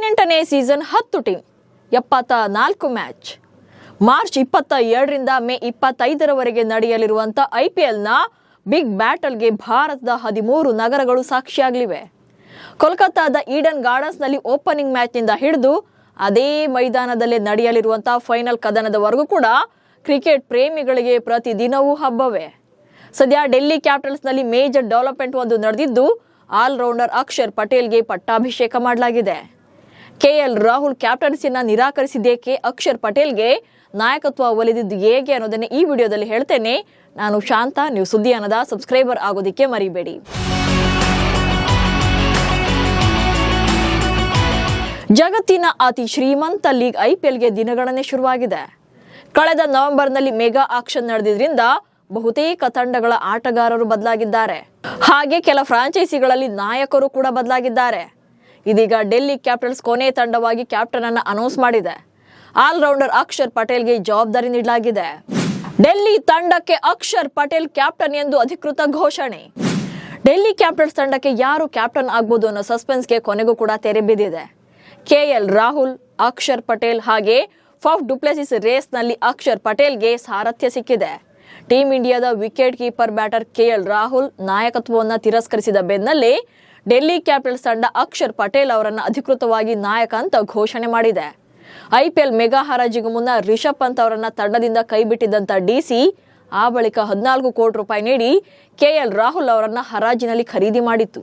18ನೇ season 10 team 74 match. March 27ರಿಂದ May 25ರವರೆಗೆ ನಡೆಯಲಿರುವಂತ ಐಪಿಎಲ್ನ ಬಿಗ್ ಬ್ಯಾಟಲ್ಗೆ ಭಾರತದ 13 ನಗರಗಳು ಸಾಕ್ಷಿಯಾಗಲಿವೆ. ಕೋಲ್ಕತ್ತಾದ ಈಡನ್ ಗಾರ್ಡನ್ಸ್ನಲ್ಲಿ ಓಪನಿಂಗ್ ಮ್ಯಾಚ್ನಿಂದ ಹಿಡಿದು ಅದೇ ಮೈದಾನದಲ್ಲೇ ನಡೆಯಲಿರುವಂತಹ ಫೈನಲ್ ಕದನದವರೆಗೂ ಕೂಡ ಕ್ರಿಕೆಟ್ ಪ್ರೇಮಿಗಳಿಗೆ ಪ್ರತಿದಿನವೂ ಹಬ್ಬವೇ. ಸದ್ಯ ಡೆಲ್ಲಿ ಕ್ಯಾಪಿಟಲ್ಸ್ನಲ್ಲಿ ಮೇಜರ್ ಡೆವಲಪ್ಮೆಂಟ್ ಒಂದು ನಡೆದಿದ್ದು ಆಲ್ರೌಂಡರ್ ಅಕ್ಷರ್ ಪಟೇಲ್ಗೆ ಪಟ್ಟಾಭಿಷೇಕ ಮಾಡಲಾಗಿದೆ. ಕೆಎಲ್ ರಾಹುಲ್ ಕ್ಯಾಪ್ಟನ್ಸಿಯನ್ನ ನಿರಾಕರಿಸಿದ್ದೇಕೆ, ಅಕ್ಷರ್ ಪಟೇಲ್ಗೆ ನಾಯಕತ್ವ ಒಲಿದಿದ್ದು ಹೇಗೆ ಅನ್ನೋದನ್ನೇ ಈ ವಿಡಿಯೋದಲ್ಲಿ ಹೇಳ್ತೇನೆ. ನಾನು ಶಾಂತ, ನೀವು ಸುದ್ದಿ ಅನ್ನದ ಸಬ್ಸ್ಕ್ರೈಬರ್ ಆಗೋದಿಕ್ಕೆ ಮರಿಬೇಡಿ. ಜಗತ್ತಿನ ಅತಿ ಶ್ರೀಮಂತ ಲೀಗ್ ಐಪಿಎಲ್ಗೆ ದಿನಗಣನೆ ಶುರುವಾಗಿದೆ. ಕಳೆದ ನವೆಂಬರ್ನಲ್ಲಿ ಮೆಗಾ ಆಕ್ಷನ್ ನಡೆದಿದ್ರಿಂದ ಬಹುತೇಕ ತಂಡಗಳ ಆಟಗಾರರು ಬದಲಾಗಿದ್ದಾರೆ. ಹಾಗೆ ಕೆಲ ಫ್ರಾಂಚೈಸಿಗಳಲ್ಲಿ ನಾಯಕರು ಕೂಡ ಬದಲಾಗಿದ್ದಾರೆ. ಇದೀಗ ಡೆಲ್ಲಿ ಕ್ಯಾಪಿಟಲ್ಸ್ ಕೊನೆ ತಂಡವಾಗಿ ಕ್ಯಾಪ್ಟನ್ ಅನ್ನು ಅನೌನ್ಸ್ ಮಾಡಿದೆ. ಆಲ್ರೌಂಡರ್ ಅಕ್ಷರ್ ಪಟೇಲ್ಗೆ ಜವಾಬ್ದಾರಿ ನೀಡಲಾಗಿದೆ. ಡೆಲ್ಲಿ ತಂಡಕ್ಕೆ ಅಕ್ಷರ್ ಪಟೇಲ್ ಕ್ಯಾಪ್ಟನ್ ಎಂದು ಅಧಿಕೃತ ಘೋಷಣೆ. ಡೆಲ್ಲಿ ಕ್ಯಾಪಿಟಲ್ಸ್ ತಂಡಕ್ಕೆ ಯಾರು ಕ್ಯಾಪ್ಟನ್ ಆಗ್ಬೋದು ಅನ್ನೋ ಸಸ್ಪೆನ್ಸ್ಗೆ ಕೊನೆಗೂ ಕೂಡ ತೆರೆ ಬಿದ್ದಿದೆ. ಕೆಎಲ್ ರಾಹುಲ್, ಅಕ್ಷರ್ ಪಟೇಲ್ ಹಾಗೆ ಫಾಫ್ ಡುಪ್ಲೆಸಿಸ್ ರೇಸ್ನಲ್ಲಿ ಅಕ್ಷರ್ ಪಟೇಲ್ಗೆ ಸಾರಥ್ಯ ಸಿಕ್ಕಿದೆ. ಟೀಂ ಇಂಡಿಯಾದ wicket keeper batter K L Rahul ನಾಯಕತ್ವವನ್ನು ತಿರಸ್ಕರಿಸಿದ ಬೆನ್ನಲ್ಲೇ ಡೆಲ್ಲಿ ಕ್ಯಾಪಿಟಲ್ಸ್ ತಂಡ ಅಕ್ಷರ್ ಪಟೇಲ್ ಅವರನ್ನು ಅಧಿಕೃತವಾಗಿ ನಾಯಕ ಅಂತ ಘೋಷಣೆ ಮಾಡಿದೆ. ಐಪಿಎಲ್ ಮೆಗಾ ಹರಾಜಿಗೂ ಮುನ್ನ ರಿಷಬ್ ಪಂತ್ ಅವರನ್ನ ತಂಡದಿಂದ ಕೈಬಿಟ್ಟಿದ್ದಂತ ಡಿಸಿ ಆ ಬಳಿಕ 14 ಕೋಟಿ ರೂಪಾಯಿ ನೀಡಿ ಕೆಎಲ್ ರಾಹುಲ್ ಅವರನ್ನ ಹರಾಜಿನಲ್ಲಿ ಖರೀದಿ ಮಾಡಿತ್ತು.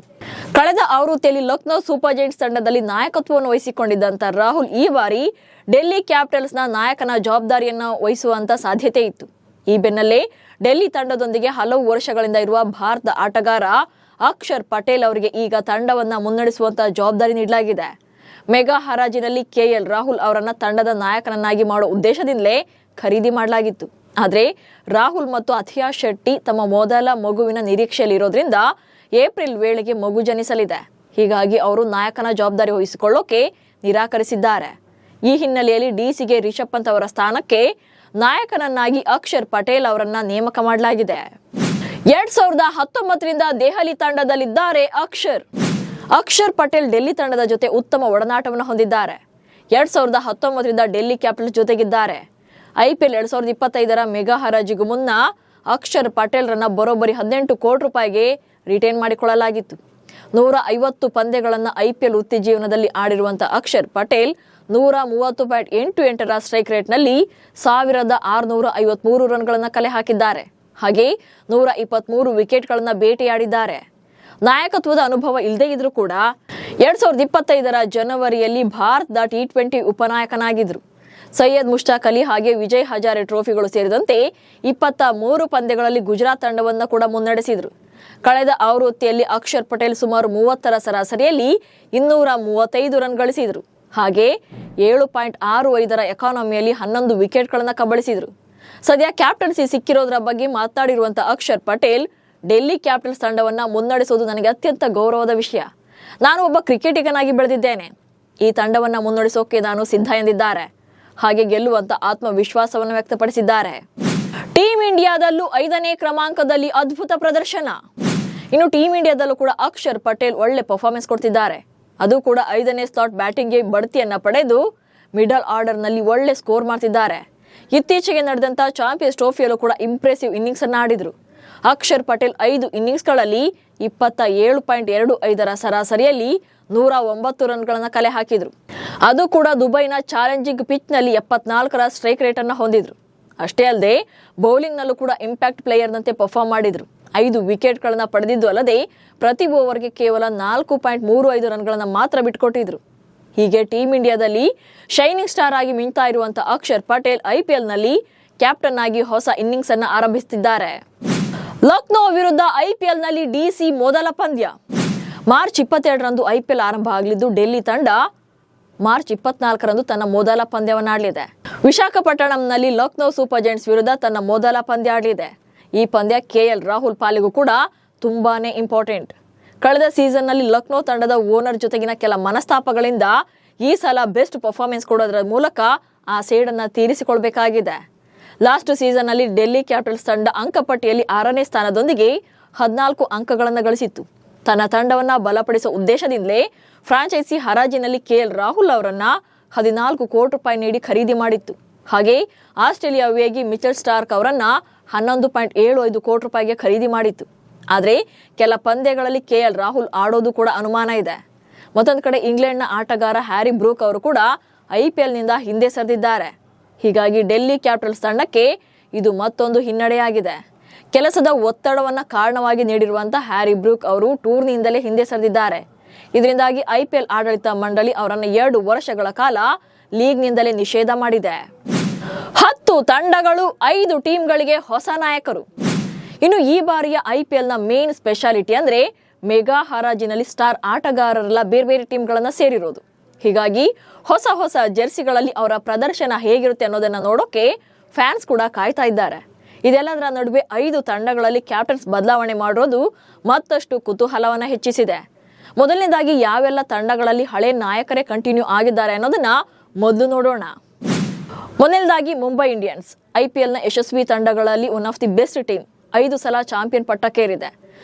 ಕಳೆದ ಆವೃತ್ತಿಯಲ್ಲಿ ಲಕ್ನೋ ಸೂಪರ್ ಜೈಂಟ್ಸ್ ತಂಡದಲ್ಲಿ ನಾಯಕತ್ವವನ್ನು ವಹಿಸಿಕೊಂಡಿದ್ದಂತ ರಾಹುಲ್ ಈ ಬಾರಿ ಡೆಲ್ಲಿ ಕ್ಯಾಪಿಟಲ್ಸ್ನ ನಾಯಕನ ಜವಾಬ್ದಾರಿಯನ್ನು ವಹಿಸುವಂತ ಸಾಧ್ಯತೆ ಇತ್ತು. ಈ ಬೆನ್ನಲ್ಲೇ ಡೆಲ್ಲಿ ತಂಡದೊಂದಿಗೆ ಹಲವು ವರ್ಷಗಳಿಂದ ಇರುವ ಭಾರತದ ಆಟಗಾರ ಅಕ್ಷರ್ ಪಟೇಲ್ ಅವರಿಗೆ ಈಗ ತಂಡವನ್ನ ಮುನ್ನಡೆಸುವಂತಹ ಜವಾಬ್ದಾರಿ ನೀಡಲಾಗಿದೆ. ಮೆಗಾ ಹರಾಜಿನಲ್ಲಿ ಕೆಎಲ್ ರಾಹುಲ್ ಅವರನ್ನ ತಂಡದ ನಾಯಕನನ್ನಾಗಿ ಮಾಡುವ ಉದ್ದೇಶದಿಂದಲೇ ಖರೀದಿ ಮಾಡಲಾಗಿತ್ತು. ಆದರೆ ರಾಹುಲ್ ಮತ್ತು ಅಥಿಯಾ ಶೆಟ್ಟಿ ತಮ್ಮ ಮೊದಲ ಮಗುವಿನ ನಿರೀಕ್ಷೆಯಲ್ಲಿರೋದ್ರಿಂದ ಏಪ್ರಿಲ್ ವೇಳೆಗೆ ಮಗು ಜನಿಸಲಿದೆ. ಹೀಗಾಗಿ ಅವರು ನಾಯಕನ ಜವಾಬ್ದಾರಿ ವಹಿಸಿಕೊಳ್ಳೋಕೆ ನಿರಾಕರಿಸಿದ್ದಾರೆ. ಈ ಹಿನ್ನೆಲೆಯಲ್ಲಿ ಡಿಸಿಗೆ ರಿಷಬ್ ಪಂತ್ ಅವರ ಸ್ಥಾನಕ್ಕೆ ನಾಯಕನನ್ನಾಗಿ ಅಕ್ಷರ್ ಪಟೇಲ್ ಅವರನ್ನ ನೇಮಕ ಮಾಡಲಾಗಿದೆ. 2019ರಿಂದ ದೆಹಲಿ ತಂಡದಲ್ಲಿದ್ದಾರೆ ಅಕ್ಷರ್ ಪಟೇಲ್ ಡೆಲ್ಲಿ ತಂಡದ ಜೊತೆ ಉತ್ತಮ ಒಡನಾಟವನ್ನು ಹೊಂದಿದ್ದಾರೆ. 2019ರಿಂದ ಡೆಲ್ಲಿ ಕ್ಯಾಪಿಟಲ್ಸ್ ಜೊತೆಗಿದ್ದಾರೆ. ಐಪಿಎಲ್ 2025ರ ಮೆಗಾ ಹರಾಜಿಗೂ ಮುನ್ನ ಅಕ್ಷರ್ ಪಟೇಲ್ ರನ್ನ ಬರೋಬ್ಬರಿ 18 ಕೋಟಿ ರೂಪಾಯಿಗೆ ರಿಟೈನ್ ಮಾಡಿಕೊಳ್ಳಲಾಗಿತ್ತು. 150 ಪಂದ್ಯಗಳನ್ನು ಐಪಿಎಲ್ ವೃತ್ತಿ ಜೀವನದಲ್ಲಿ ಆಡಿರುವಂತಹ ಅಕ್ಷರ್ ಪಟೇಲ್ 130.88ರ ಸ್ಟ್ರೈಕ್ ರೇಟ್ನಲ್ಲಿ 1653 ರನ್ಗಳನ್ನು ಕಲೆ ಹಾಕಿದ್ದಾರೆ. ಹಾಗೆ 123 ವಿಕೆಟ್ಗಳನ್ನು ಬೇಟೆಯಾಡಿದ್ದಾರೆ. ನಾಯಕತ್ವದ ಅನುಭವ ಇಲ್ಲದೇ ಇದ್ರೂ ಕೂಡ 2025ರ ಜನವರಿಯಲ್ಲಿ ಭಾರತದ T20 ಉಪನಾಯಕನಾಗಿದ್ರು. ಸೈಯದ್ ಮುಷ್ತಾಕ್ ಅಲಿ ಹಾಗೆ ವಿಜಯ್ ಹಜಾರೆ ಟ್ರೋಫಿಗಳು ಸೇರಿದಂತೆ 23 ಪಂದ್ಯಗಳಲ್ಲಿ ಗುಜರಾತ್ ತಂಡವನ್ನು ಕೂಡ ಮುನ್ನಡೆಸಿದ್ರು. ಕಳೆದ ಆವೃತ್ತಿಯಲ್ಲಿ ಅಕ್ಷರ್ ಪಟೇಲ್ ಸುಮಾರು 30ರ ಸರಾಸರಿಯಲ್ಲಿ 235 ರನ್ ಗಳಿಸಿದ್ರು. ಹಾಗೆ 7.65ರ ಎಕಾನಮಿಯಲ್ಲಿ 11 ವಿಕೆಟ್ಗಳನ್ನು ಕಬಳಿಸಿದ್ರು. ಸದ್ಯ ಕ್ಯಾಪ್ಟನ್ಸಿ ಸಿಕ್ಕಿರೋದ್ರ ಬಗ್ಗೆ ಮಾತನಾಡಿರುವಂತಹ ಅಕ್ಷರ್ ಪಟೇಲ್, ಡೆಲ್ಲಿ ಕ್ಯಾಪಿಟಲ್ಸ್ ತಂಡವನ್ನ ಮುನ್ನಡೆಸುವುದು ನನಗೆ ಅತ್ಯಂತ ಗೌರವದ ವಿಷಯ. ನಾನು ಒಬ್ಬ ಕ್ರಿಕೆಟಿಗನಾಗಿ ಬೆಳೆದಿದ್ದೇನೆ. ಈ ತಂಡವನ್ನ ಮುನ್ನಡೆಸೋಕೆ ನಾನು ಸಿದ್ಧ ಎಂದಿದ್ದಾರೆ. ಹಾಗೆ ಗೆಲ್ಲುವಂತ ಆತ್ಮವಿಶ್ವಾಸವನ್ನು ವ್ಯಕ್ತಪಡಿಸಿದ್ದಾರೆ. ಟೀಂ ಇಂಡಿಯಾದಲ್ಲೂ 5ನೇ ಕ್ರಮಾಂಕದಲ್ಲಿ ಅದ್ಭುತ ಪ್ರದರ್ಶನ. ಇನ್ನು ಟೀಂ ಇಂಡಿಯಾದಲ್ಲೂ ಕೂಡ ಅಕ್ಷರ್ ಪಟೇಲ್ ಒಳ್ಳೆ ಪರ್ಫಾರ್ಮೆನ್ಸ್ ಕೊಡ್ತಿದ್ದಾರೆ. ಅದು ಕೂಡ 5ನೇ ಸ್ಲಾಟ್ ಬ್ಯಾಟಿಂಗ್ಗೆ ಬಡ್ತಿಯನ್ನ ಪಡೆದು ಮಿಡಲ್ ಆರ್ಡರ್ ನಲ್ಲಿ ಒಳ್ಳೆ ಸ್ಕೋರ್ ಮಾಡ್ತಿದ್ದಾರೆ. ಇತ್ತೀಚೆಗೆ ನಡೆದಂತ ಚಾಂಪಿಯನ್ಸ್ ಟ್ರೋಫಿಯಲ್ಲೂ ಕೂಡ ಇಂಪ್ರೆಸಿವ್ ಇನ್ನಿಂಗ್ಸ್ ಅನ್ನ ಆಡಿದ್ರು. ಅಕ್ಷರ್ ಪಟೇಲ್ 5 ಇನ್ನಿಂಗ್ಸ್ಗಳಲ್ಲಿ 27.25ರ ಸರಾಸರಿಯಲ್ಲಿ 109 ರನ್ಗಳನ್ನು ಕಲೆ ಹಾಕಿದ್ರು. ಅದು ಕೂಡ ದುಬೈನ ಚಾಲೆಂಜಿಂಗ್ ಪಿಚ್ ನಲ್ಲಿ 74ರ ಸ್ಟ್ರೈಕ್ ರೇಟ್ ಅನ್ನು ಹೊಂದಿದ್ರು. ಅಷ್ಟೇ ಅಲ್ಲದೆ ಬೌಲಿಂಗ್ ನಲ್ಲೂ ಕೂಡ ಇಂಪ್ಯಾಕ್ಟ್ ಪ್ಲೇಯರ್ ನಂತೆ ಪರ್ಫಾರ್ಮ್ ಮಾಡಿದ್ರು. 5 ವಿಕೆಟ್ಗಳನ್ನು ಪಡೆದಿದ್ದು ಅಲ್ಲದೆ ಪ್ರತಿ ಓವರ್ಗೆ ಕೇವಲ 4.35 ರನ್ಗಳನ್ನು ಮಾತ್ರ ಬಿಟ್ಕೊಟ್ಟಿದ್ರು. ಹೀಗೆ ಟೀಂ ಇಂಡಿಯಾದಲ್ಲಿ ಶೈನಿಂಗ್ ಸ್ಟಾರ್ ಆಗಿ ಮಿಂಚ್ತಾ ಇರುವಂತಹ ಅಕ್ಷರ್ ಪಟೇಲ್ ಐಪಿಎಲ್ ನಲ್ಲಿ ಕ್ಯಾಪ್ಟನ್ ಆಗಿ ಹೊಸ ಇನ್ನಿಂಗ್ಸ್ ಅನ್ನು ಆರಂಭಿಸುತ್ತಿದ್ದಾರೆ. ಲಕ್ನೋ ವಿರುದ್ಧ ಐಪಿಎಲ್ ನಲ್ಲಿ ಡಿಸಿ ಮೊದಲ ಪಂದ್ಯ. ಮಾರ್ಚ್ 22ರಂದು ಐಪಿಎಲ್ ಆರಂಭ ಆಗಲಿದ್ದು ಡೆಲ್ಲಿ ತಂಡ ಮಾರ್ಚ್ 24ರಂದು ತನ್ನ ಮೊದಲ ಪಂದ್ಯವನ್ನು ಆಡಲಿದೆ. ವಿಶಾಖಪಟ್ಟಣಂನಲ್ಲಿ ಲಕ್ನೋ ಸೂಪರ್ ಜೈಂಟ್ಸ್ ವಿರುದ್ಧ ತನ್ನ ಮೊದಲ ಪಂದ್ಯ ಆಡಲಿದೆ. ಈ ಪಂದ್ಯ ಕೆಎಲ್ ರಾಹುಲ್ ಪಾಲಿಗೂ ಕೂಡ ತುಂಬಾನೇ ಇಂಪಾರ್ಟೆಂಟ್. ಕಳೆದ ಸೀಸನ್ ನಲ್ಲಿ ಲಕ್ನೋ ತಂಡದ ಓನರ್ ಜೊತೆಗಿನ ಕೆಲ ಮನಸ್ತಾಪಗಳಿಂದ ಈ ಸಲ ಬೆಸ್ಟ್ ಪರ್ಫಾರ್ಮೆನ್ಸ್ ಕೊಡೋದ್ರ ಮೂಲಕ ಆ ಸೇಡನ್ನ ತೀರಿಸಿಕೊಳ್ಬೇಕಾಗಿದೆ. ಲಾಸ್ಟ್ ಸೀಸನ್ ನಲ್ಲಿ ಡೆಲ್ಲಿ ಕ್ಯಾಪಿಟಲ್ಸ್ ತಂಡ ಅಂಕಪಟ್ಟಿಯಲ್ಲಿ 6ನೇ ಸ್ಥಾನದೊಂದಿಗೆ 14 ಅಂಕಗಳನ್ನು ಗಳಿಸಿತ್ತು. ತನ್ನ ತಂಡವನ್ನ ಬಲಪಡಿಸುವ ಉದ್ದೇಶದಿಂದಲೇ ಫ್ರಾಂಚೈಸಿ ಹರಾಜಿನಲ್ಲಿ ಕೆಎಲ್ ರಾಹುಲ್ ಅವರನ್ನ 14 ಕೋಟಿ ರೂಪಾಯಿ ನೀಡಿ ಖರೀದಿ ಮಾಡಿತ್ತು. ಹಾಗೆ ಆಸ್ಟ್ರೇಲಿಯಾ ವೇಗಿ ಮಿಚೆಲ್ ಸ್ಟಾರ್ಕ್ ಅವರನ್ನ 11.75 ಕೋಟಿ ರೂಪಾಯಿಗೆ ಖರೀದಿ ಮಾಡಿತ್ತು. ಆದರೆ ಕೆಲ ಪಂದ್ಯಗಳಲ್ಲಿ ಕೆಎಲ್ ರಾಹುಲ್ ಆಡೋದು ಕೂಡ ಅನುಮಾನ ಇದೆ. ಮತ್ತೊಂದು ಕಡೆ ಇಂಗ್ಲೆಂಡ್ನ ಆಟಗಾರ ಹ್ಯಾರಿ ಬ್ರೂಕ್ ಅವರು ಕೂಡ IPLನಿಂದ ಹಿಂದೆ ಸರಿದಿದ್ದಾರೆ. ಹೀಗಾಗಿ ಡೆಲ್ಲಿ ಕ್ಯಾಪಿಟಲ್ಸ್ ತಂಡಕ್ಕೆ ಇದು ಮತ್ತೊಂದು ಹಿನ್ನಡೆಯಾಗಿದೆ. ಕೆಲಸದ ಒತ್ತಡವನ್ನ ಕಾರಣವಾಗಿ ನೀಡಿರುವಂತಹ ಹ್ಯಾರಿ ಬ್ರೂಕ್ ಅವರು ಟೂರ್ನಿಯಿಂದಲೇ ಹಿಂದೆ ಸರಿದಿದ್ದಾರೆ. ಇದರಿಂದಾಗಿ IPL ಆಡಳಿತ ಮಂಡಳಿ ಅವರನ್ನು 2 ವರ್ಷಗಳ ಕಾಲ ಲೀಗ್ನಿಂದಲೇ ನಿಷೇಧ ಮಾಡಿದೆ. 10 ತಂಡಗಳು 5 ಟೀಮ್ಗಳಿಗೆ ಹೊಸ ನಾಯಕರು. ಇನ್ನು ಈ ಬಾರಿಯ IPLನ ಮೇನ್ ಸ್ಪೆಷಾಲಿಟಿ ಅಂದ್ರೆ ಮೆಗಾ ಹರಾಜಿನಲ್ಲಿ ಸ್ಟಾರ್ ಆಟಗಾರರೆಲ್ಲ ಬೇರೆ ಬೇರೆ ಟೀಮ್ಗಳನ್ನ ಸೇರಿರೋದು. ಹೀಗಾಗಿ ಹೊಸ ಜೆರ್ಸಿಗಳಲ್ಲಿ ಅವರ ಪ್ರದರ್ಶನ ಹೇಗಿರುತ್ತೆ ಅನ್ನೋದನ್ನ ನೋಡೋಕೆ ಫ್ಯಾನ್ಸ್ ಕೂಡ ಕಾಯ್ತಾ ಇದ್ದಾರೆ. ಇದೆಲ್ಲದರ ನಡುವೆ 5 ತಂಡಗಳಲ್ಲಿ ಕ್ಯಾಪ್ಟನ್ಸ್ ಬದಲಾವಣೆ ಮಾಡಿರೋದು ಮತ್ತಷ್ಟು ಕುತೂಹಲವನ್ನ ಹೆಚ್ಚಿಸಿದೆ. ಮೊದಲನೇದಾಗಿ ಯಾವೆಲ್ಲ ತಂಡಗಳಲ್ಲಿ ಹಳೆ ನಾಯಕರೇ ಕಂಟಿನ್ಯೂ ಆಗಿದ್ದಾರೆ ಅನ್ನೋದನ್ನ ಮೊದಲು ನೋಡೋಣ. ಮೊದಲನೇದಾಗಿ ಮುಂಬೈ ಇಂಡಿಯನ್ಸ್ IPLನ ಯಶಸ್ವಿ ತಂಡಗಳಲ್ಲಿ one of the best team. 5 ಸಲ ಚಾಂಪಿಯನ್ ಪಟ್ಟಕ್ಕೇರಿದೆ.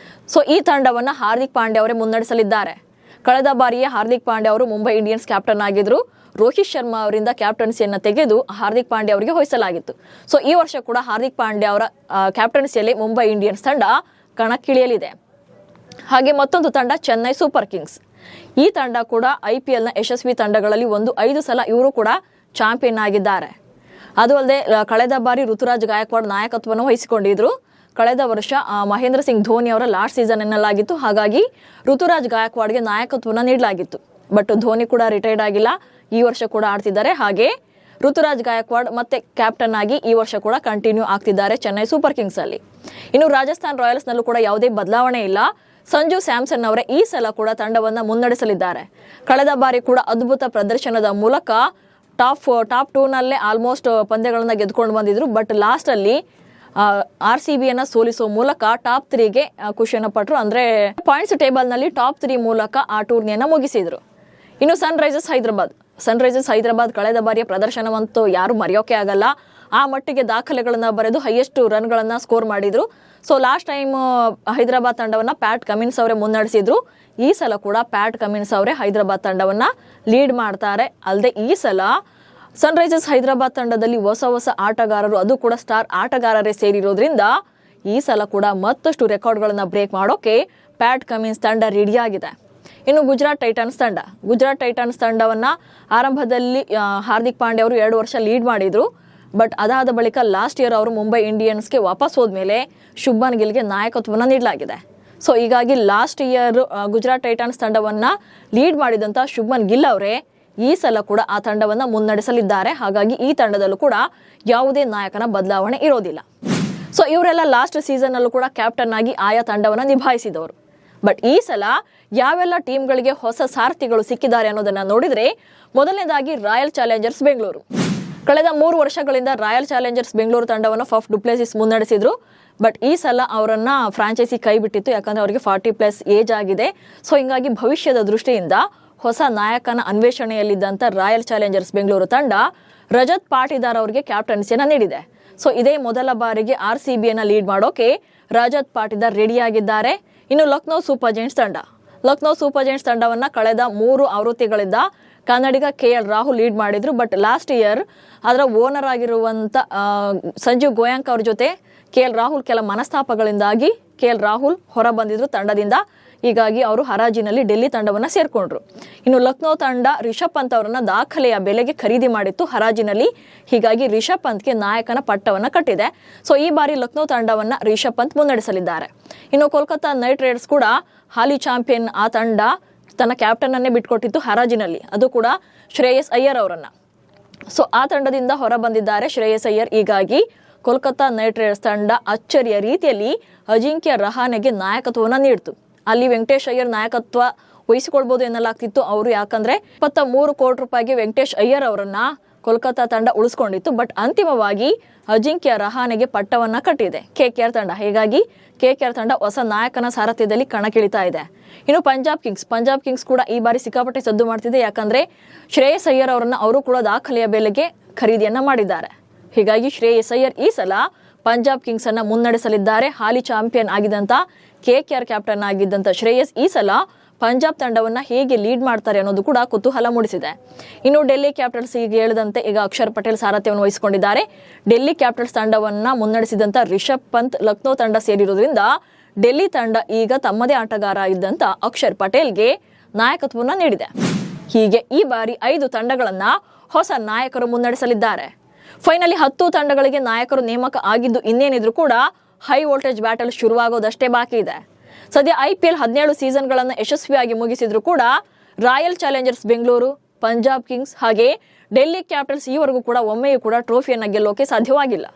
ಸೊ ಈ ತಂಡವನ್ನ ಹಾರ್ದಿಕ್ ಪಾಂಡ್ಯ ಅವರೇ ಮುನ್ನಡೆಸಲಿದ್ದಾರೆ. ಕಳೆದ ಬಾರಿಯೇ ಹಾರ್ದಿಕ್ ಪಾಂಡ್ಯ ಅವರು ಮುಂಬೈ ಇಂಡಿಯನ್ಸ್ ಕ್ಯಾಪ್ಟನ್ ಆಗಿದ್ರು. ರೋಹಿತ್ ಶರ್ಮಾ ಅವರಿಂದ ಕ್ಯಾಪ್ಟನ್ಸಿಯನ್ನ ತೆಗೆದು ಹಾರ್ದಿಕ್ ಪಾಂಡ್ಯ ಅವರಿಗೆ ವಹಿಸಲಾಗಿತ್ತು. ಸೊ ಈ ವರ್ಷ ಕೂಡ ಹಾರ್ದಿಕ್ ಪಾಂಡ್ಯ ಅವರ ಕ್ಯಾಪ್ಟನ್ಸಿಯಲ್ಲಿ ಮುಂಬೈ ಇಂಡಿಯನ್ಸ್ ತಂಡ ಕಣಕ್ಕಿಳಿಯಲಿದೆ. ಹಾಗೆ ಮತ್ತೊಂದು ತಂಡ ಚೆನ್ನೈ ಸೂಪರ್ ಕಿಂಗ್ಸ್. ಈ ತಂಡ ಕೂಡ IPLನ ಯಶಸ್ವಿ ತಂಡಗಳಲ್ಲಿ 5 ಸಲ ಇವರು ಕೂಡ ಚಾಂಪಿಯನ್ ಆಗಿದ್ದಾರೆ. ಅದು ಅಲ್ಲದೆ ಕಳೆದ ಬಾರಿ ಋತುರಾಜ್ ಗಾಯಕ್ವಾಡ್ ನಾಯಕತ್ವವನ್ನು ವಹಿಸಿಕೊಂಡಿದ್ರು. ಕಳೆದ ವರ್ಷ ಮಹೇಂದ್ರ ಸಿಂಗ್ ಧೋನಿ ಅವರ ಲಾಸ್ಟ್ ಸೀಸನ್ ಎನ್ನಲಾಗಿತ್ತು. ಹಾಗಾಗಿ ಋತುರಾಜ್ ಗಾಯಕ್ವಾಡ್ಗೆ ನಾಯಕತ್ವವನ್ನು ನೀಡಲಾಗಿತ್ತು. ಬಟ್ ಧೋನಿ ಕೂಡ ರಿಟೈರ್ಡ್ ಆಗಿಲ್ಲ, ಈ ವರ್ಷ ಕೂಡ ಆಡ್ತಿದ್ದಾರೆ. ಹಾಗೆ ಋತುರಾಜ್ ಗಾಯಕ್ವಾಡ್ ಮತ್ತೆ ಕ್ಯಾಪ್ಟನ್ ಆಗಿ ಈ ವರ್ಷ ಕೂಡ ಕಂಟಿನ್ಯೂ ಆಗ್ತಿದ್ದಾರೆ ಚೆನ್ನೈ ಸೂಪರ್ ಕಿಂಗ್ಸ್ ಅಲ್ಲಿ. ಇನ್ನು ರಾಜಸ್ಥಾನ್ ರಾಯಲ್ಸ್ ನಲ್ಲೂ ಕೂಡ ಯಾವುದೇ ಬದಲಾವಣೆ ಇಲ್ಲ. ಸಂಜು ಸ್ಯಾಮ್ಸನ್ ಅವರೇ ಈ ಸಲ ಕೂಡ ತಂಡವನ್ನ ಮುನ್ನಡೆಸಲಿದ್ದಾರೆ. ಕಳೆದ ಬಾರಿ ಕೂಡ ಅದ್ಭುತ ಪ್ರದರ್ಶನದ ಮೂಲಕ ಟಾಪ್ 2 ನಲ್ಲೇ ಆಲ್ಮೋಸ್ಟ್ ಪಂದ್ಯಗಳನ್ನ ಗೆದ್ಕೊಂಡು ಬಂದಿದ್ರು. ಬಟ್ ಲಾಸ್ಟ್ ಅಲ್ಲಿ RCBಯನ್ನ ಸೋಲಿಸುವ ಮೂಲಕ ಟಾಪ್ 3ಗೆ ಖುಷಿಯನ್ನು ಪಟ್ಟರು. ಅಂದ್ರೆ ಪಾಯಿಂಟ್ಸ್ ಟೇಬಲ್ ನಲ್ಲಿ ಟಾಪ್ 3 ಮೂಲಕ ಆ ಟೂರ್ನಿಯನ್ನ ಮುಗಿಸಿದ್ರು. ಇನ್ನು ಸನ್ ರೈಸರ್ಸ್ ಹೈದರಾಬಾದ್ ಕಳೆದ ಬಾರಿಯ ಪ್ರದರ್ಶನವಂತೂ ಯಾರು ಮರೆಯೋಕೆ ಆಗಲ್ಲ. ಆ ಮಟ್ಟಿಗೆ ದಾಖಲೆಗಳನ್ನ ಬರೆದು ಹೈಯೆಸ್ಟ್ ರನ್ಗಳನ್ನ ಸ್ಕೋರ್ ಮಾಡಿದ್ರು. ಸೊ ಲಾಸ್ಟ್ ಟೈಮ್ ಹೈದರಾಬಾದ್ ತಂಡವನ್ನ ಪ್ಯಾಟ್ ಕಮಿನ್ಸ್ ಅವರೇ ಮುನ್ನಡೆಸಿದ್ರು. ಈ ಸಲ ಕೂಡ ಪ್ಯಾಟ್ ಕಮಿನ್ಸ್ ಅವರೇ ಹೈದರಾಬಾದ್ ತಂಡವನ್ನ ಲೀಡ್ ಮಾಡ್ತಾರೆ. ಅಲ್ಲದೆ ಈ ಸಲ ಸನ್ ರೈಸರ್ಸ್ ಹೈದರಾಬಾದ್ ತಂಡದಲ್ಲಿ ಹೊಸ ಆಟಗಾರರು, ಅದು ಕೂಡ ಸ್ಟಾರ್ ಆಟಗಾರರೇ ಸೇರಿರೋದ್ರಿಂದ ಈ ಸಲ ಕೂಡ ಮತ್ತಷ್ಟು ರೆಕಾರ್ಡ್ಗಳನ್ನ ಬ್ರೇಕ್ ಮಾಡೋಕೆ ಪ್ಯಾಟ್ ಕಮಿನ್ಸ್ ತಂಡ ರೆಡಿಯಾಗಿದೆ. ಇನ್ನು ಗುಜರಾತ್ ಟೈಟನ್ಸ್ ತಂಡವನ್ನ ಆರಂಭದಲ್ಲಿ ಹಾರ್ದಿಕ್ ಪಾಂಡ್ಯ ಅವರು 2 ವರ್ಷ ಲೀಡ್ ಮಾಡಿದ್ರು. ಬಟ್ ಅದಾದ ಬಳಿಕ ಲಾಸ್ಟ್ ಇಯರ್ ಅವರು ಮುಂಬೈ ಇಂಡಿಯನ್ಸ್ಗೆ ವಾಪಸ್ ಹೋದ್ಮೇಲೆ ಶುಭ್ಮನ್ ಗಿಲ್ಗೆ ನಾಯಕತ್ವವನ್ನು ನೀಡಲಾಗಿದೆ. ಸೊ ಹೀಗಾಗಿ ಲಾಸ್ಟ್ ಇಯರ್ ಗುಜರಾತ್ ಟೈಟನ್ಸ್ ತಂಡವನ್ನ ಲೀಡ್ ಮಾಡಿದಂತ ಶುಭ್ಮನ್ ಗಿಲ್ ಅವರೇ ಈ ಸಲ ಕೂಡ ಆ ತಂಡವನ್ನ ಮುನ್ನಡೆಸಲಿದ್ದಾರೆ. ಹಾಗಾಗಿ ಈ ತಂಡದಲ್ಲೂ ಕೂಡ ಯಾವುದೇ ನಾಯಕನ ಬದಲಾವಣೆ ಇರೋದಿಲ್ಲ. ಸೊ ಇವರೆಲ್ಲ ಲಾಸ್ಟ್ ಸೀಸನ್ ಅಲ್ಲೂ ಕೂಡ ಕ್ಯಾಪ್ಟನ್ ಆಗಿ ಆಯಾ ತಂಡವನ್ನ ನಿಭಾಯಿಸಿದವರು. ಬಟ್ ಈ ಸಲ ಯಾವೆಲ್ಲ ಟೀಮ್ಗಳಿಗೆ ಹೊಸ ಸಾರಥಿಗಳು ಸಿಕ್ಕಿದ್ದಾರೆ ಅನ್ನೋದನ್ನ ನೋಡಿದ್ರೆ, ಮೊದಲನೇದಾಗಿ ರಾಯಲ್ ಚಾಲೆಂಜರ್ಸ್ ಬೆಂಗಳೂರು. ಕಳೆದ 3 ವರ್ಷಗಳಿಂದ ರಾಯಲ್ ಚಾಲೆಂಜರ್ಸ್ ಬೆಂಗಳೂರು ತಂಡವನ್ನು ಫಫ್ ಡು ಪ್ಲೆಸಿಸ್ ಮುನ್ನಡೆಸಿದ್ರು. ಬಟ್ ಈ ಸಲ ಅವರನ್ನ ಫ್ರಾಂಚೈಸಿ ಕೈ ಬಿಟ್ಟಿತ್ತು, ಯಾಕಂದ್ರೆ ಅವರಿಗೆ 40+ ಏಜ್ ಆಗಿದೆ. ಸೊ ಹಿಂಗಾಗಿ ಭವಿಷ್ಯದ ದೃಷ್ಟಿಯಿಂದ ಹೊಸ ನಾಯಕನ ಅನ್ವೇಷಣೆಯಲ್ಲಿದ್ದಂಥ ರಾಯಲ್ ಚಾಲೆಂಜರ್ಸ್ ಬೆಂಗಳೂರು ತಂಡ ರಜತ್ ಪಾಟಿದಾರ್ ಅವರಿಗೆ ಕ್ಯಾಪ್ಟನ್ಸಿಯನ್ನ ನೀಡಿದೆ. ಸೊ ಇದೇ ಮೊದಲ ಬಾರಿಗೆ RCBಯನ್ನ ಲೀಡ್ ಮಾಡೋಕೆ ರಜತ್ ಪಾಟಿದಾರ್ ರೆಡಿಯಾಗಿದ್ದಾರೆ. ಇನ್ನು ಲಕ್ನೋ ಸೂಪರ್ ಜೈಂಟ್ಸ್ ತಂಡವನ್ನ ಕಳೆದ 3 ಆವೃತ್ತಿಗಳಿಂದ ಕನ್ನಡಿಗ KL ರಾಹುಲ್ ಲೀಡ್ ಮಾಡಿದ್ರು. ಬಟ್ ಲಾಸ್ಟ್ ಇಯರ್ ಅದರ ಓನರ್ ಆಗಿರುವಂತ ಸಂಜೀವ್ ಗೋಯಾಂಕ್ ಅವ್ರ ಜೊತೆ KL ರಾಹುಲ್ ಕೆಲ ಮನಸ್ತಾಪಗಳಿಂದಾಗಿ KL ರಾಹುಲ್ ಹೊರ ಬಂದಿದ್ರು ತಂಡದಿಂದ. ಹೀಗಾಗಿ ಅವರು ಹರಾಜಿನಲ್ಲಿ ಡೆಲ್ಲಿ ತಂಡವನ್ನ ಸೇರ್ಕೊಂಡ್ರು. ಇನ್ನು ಲಕ್ನೋ ತಂಡ ರಿಷಬ್ ಪಂತ್ ಅವರನ್ನ ದಾಖಲೆಯ ಬೆಲೆಗೆ ಖರೀದಿ ಮಾಡಿತ್ತು ಹರಾಜಿನಲ್ಲಿ. ಹೀಗಾಗಿ ರಿಷಬ್ ಪಂತ್ಗೆ ನಾಯಕನ ಪಟ್ಟವನ್ನ ಕಟ್ಟಿದೆ. ಸೊ ಈ ಬಾರಿ ಲಕ್ನೋ ತಂಡವನ್ನ ರಿಷಬ್ ಪಂತ್ ಮುನ್ನಡೆಸಲಿದ್ದಾರೆ. ಇನ್ನು ಕೋಲ್ಕತ್ತಾ ನೈಟ್ ರೈಡರ್ಸ್ ಕೂಡ ಹಾಲಿ ಚಾಂಪಿಯನ್. ಆ ತಂಡ ತನ್ನ ಕ್ಯಾಪ್ಟನ್ ಅನ್ನೇ ಬಿಟ್ಕೊಟ್ಟಿತ್ತು ಹರಾಜಿನಲ್ಲಿ, ಅದು ಕೂಡ ಶ್ರೇಯಸ್ ಅಯ್ಯರ್ ಅವರನ್ನ. ಸೊ ಆ ತಂಡದಿಂದ ಹೊರ ಬಂದಿದ್ದಾರೆ ಶ್ರೇಯಸ್ ಅಯ್ಯರ್. ಹೀಗಾಗಿ ಕೋಲ್ಕತ್ತಾ ನೈಟ್ ರೈಡರ್ಸ್ ತಂಡ ಅಚ್ಚರಿಯ ರೀತಿಯಲ್ಲಿ ಅಜಿಂಕ್ಯ ರಹಾನೆಗೆ ನಾಯಕತ್ವವನ್ನು ನೀಡಿತು. ಅಲ್ಲಿ ವೆಂಕಟೇಶ್ ಅಯ್ಯರ್ ನಾಯಕತ್ವ ವಹಿಸಿಕೊಳ್ಬಹುದು ಎನ್ನಲಾಗ್ತಿತ್ತು. ಅವರು ಯಾಕಂದ್ರೆ 23 ಕೋಟಿ ರೂಪಾಯಿಗೆ ವೆಂಕಟೇಶ್ ಅಯ್ಯರ್ ಅವರನ್ನ ಕೋಲ್ಕತ್ತಾ ತಂಡ ಉಳಿಸ್ಕೊಂಡಿತ್ತು. ಬಟ್ ಅಂತಿಮವಾಗಿ ಅಜಿಂಕ್ಯ ರಹಾನೆಗೆ ಪಟ್ಟವನ್ನ ಕಟ್ಟಿದೆ KKR ತಂಡ. ಹೀಗಾಗಿ KKR ತಂಡ ಹೊಸ ನಾಯಕನ ಸಾರಥ್ಯದಲ್ಲಿ ಕಣಕ್ಕಿಳಿತಾ ಇದೆ. ಇನ್ನು ಪಂಜಾಬ್ ಕಿಂಗ್ಸ್ ಕೂಡ ಈ ಬಾರಿ ಸಿಕ್ಕಾಪಟ್ಟೆ ಸದ್ದು ಮಾಡ್ತಿದೆ. ಯಾಕಂದ್ರೆ ಶ್ರೇಯಸ್ ಅಯ್ಯರ್ ಅವರನ್ನ ಅವರು ಕೂಡ ದಾಖಲೆಯ ಬೆಲೆಗೆ ಖರೀದಿಯನ್ನ ಮಾಡಿದ್ದಾರೆ. ಹೀಗಾಗಿ ಶ್ರೇಯಸ್ ಅಯ್ಯರ್ ಈ ಸಲ ಪಂಜಾಬ್ ಕಿಂಗ್ಸ್ ಅನ್ನ ಮುನ್ನಡೆಸಲಿದ್ದಾರೆ. ಹಾಲಿ ಚಾಂಪಿಯನ್ ಆಗಿದ್ದಂತ KKR ಕ್ಯಾಪ್ಟನ್ ಆಗಿದ್ದಂತ ಶ್ರೇಯಸ್ ಈ ಸಲ ಪಂಜಾಬ್ ತಂಡವನ್ನ ಹೇಗೆ ಲೀಡ್ ಮಾಡ್ತಾರೆ ಅನ್ನೋದು ಕೂಡ ಕುತೂಹಲ ಮೂಡಿಸಿದೆ. ಇನ್ನು ಡೆಲ್ಲಿ ಕ್ಯಾಪಿಟಲ್ಸ್ ಈಗ ಹೇಳಿದಂತೆ ಈಗ ಅಕ್ಷರ್ ಪಟೇಲ್ ಸಾರಥ್ಯವನ್ನು ವಹಿಸಿಕೊಂಡಿದ್ದಾರೆ. ಡೆಲ್ಲಿ ಕ್ಯಾಪಿಟಲ್ಸ್ ತಂಡವನ್ನ ಮುನ್ನಡೆಸಿದಂತ ರಿಷಬ್ ಪಂತ್ ಲಕ್ನೋ ತಂಡ ಸೇರಿರೋದ್ರಿಂದ ಡೆಲ್ಲಿ ತಂಡ ಈಗ ತಮ್ಮದೇ ಆಟಗಾರ ಇದ್ದಂತ ಅಕ್ಷರ್ ಪಟೇಲ್ಗೆ ನಾಯಕತ್ವವನ್ನು ನೀಡಿದೆ. ಹೀಗೆ ಈ ಬಾರಿ 5 ತಂಡಗಳನ್ನ ಹೊಸ ನಾಯಕರು ಮುನ್ನಡೆಸಲಿದ್ದಾರೆ. ಫೈನಲಿ 10 ತಂಡಗಳಿಗೆ ನಾಯಕರು ನೇಮಕ ಆಗಿದ್ದು ಇನ್ನೇನಿದ್ರು ಕೂಡ ಹೈ ವೋಲ್ಟೇಜ್ ಬ್ಯಾಟಲ್ ಶುರುವಾಗೋದಷ್ಟೇ ಬಾಕಿ ಇದೆ. ಸದ್ಯ IPL 17 ಸೀಸನ್ಗಳನ್ನು ಯಶಸ್ವಿಯಾಗಿ ಮುಗಿಸಿದ್ರು ಕೂಡ royal Challengers Bengaluru, Punjab Kings ಹಾಗೆ ಡೆಲ್ಲಿ ಕ್ಯಾಪಿಟಲ್ಸ್ ಈವರೆಗೂ ಕೂಡ ಒಮ್ಮೆಯೂ ಕೂಡ ಟ್ರೋಫಿಯನ್ನ ಗೆಲ್ಲೋಕೆ ಸಾಧ್ಯವಾಗಿಲ್ಲ.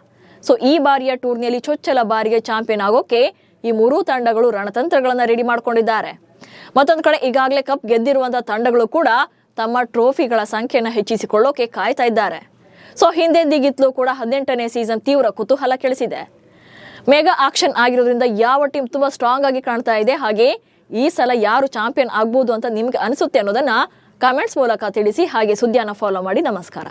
ಸೊ ಈ ಬಾರಿಯ ಟೂರ್ನಿಯಲ್ಲಿ ಚೊಚ್ಚಲ ಬಾರಿಗೆ ಚಾಂಪಿಯನ್ ಆಗೋಕೆ ಈ 3 ತಂಡಗಳು ರಣತಂತ್ರಗಳನ್ನ ರೆಡಿ ಮಾಡ್ಕೊಂಡಿದ್ದಾರೆ. ಮತ್ತೊಂದು ಕಡೆ ಈಗಾಗಲೇ ಕಪ್ ಗೆದ್ದಿರುವಂತಹ ತಂಡಗಳು ಕೂಡ ತಮ್ಮ ಟ್ರೋಫಿಗಳ ಸಂಖ್ಯೆಯನ್ನು ಹೆಚ್ಚಿಸಿಕೊಳ್ಳೋಕೆ ಕಾಯ್ತಾ ಇದ್ದಾರೆ. ಸೊ ಹಿಂದೆಂದಿಗಿಂತಲೂ ಕೂಡ 18ನೇ ಸೀಸನ್ ತೀವ್ರ ಕುತೂಹಲ ಕೆಳಿಸಿದೆ. ಮೆಗಾ ಆಕ್ಷನ್ ಆಗಿರೋದ್ರಿಂದ ಯಾವ ಟೀಮ್ ತುಂಬಾ ಸ್ಟ್ರಾಂಗ್ ಆಗಿ ಕಾಣ್ತಾ ಇದೆ, ಹಾಗೆ ಈ ಸಲ ಯಾರು ಚಾಂಪಿಯನ್ ಆಗ್ಬೋದು ಅಂತ ನಿಮ್ಗೆ ಅನಿಸುತ್ತೆ ಅನ್ನೋದನ್ನ ಕಮೆಂಟ್ಸ್ ಮೂಲಕ ತಿಳಿಸಿ. ಹಾಗೆ ಸುದ್ದಿಯನ್ನ ಫಾಲೋ ಮಾಡಿ. ನಮಸ್ಕಾರ.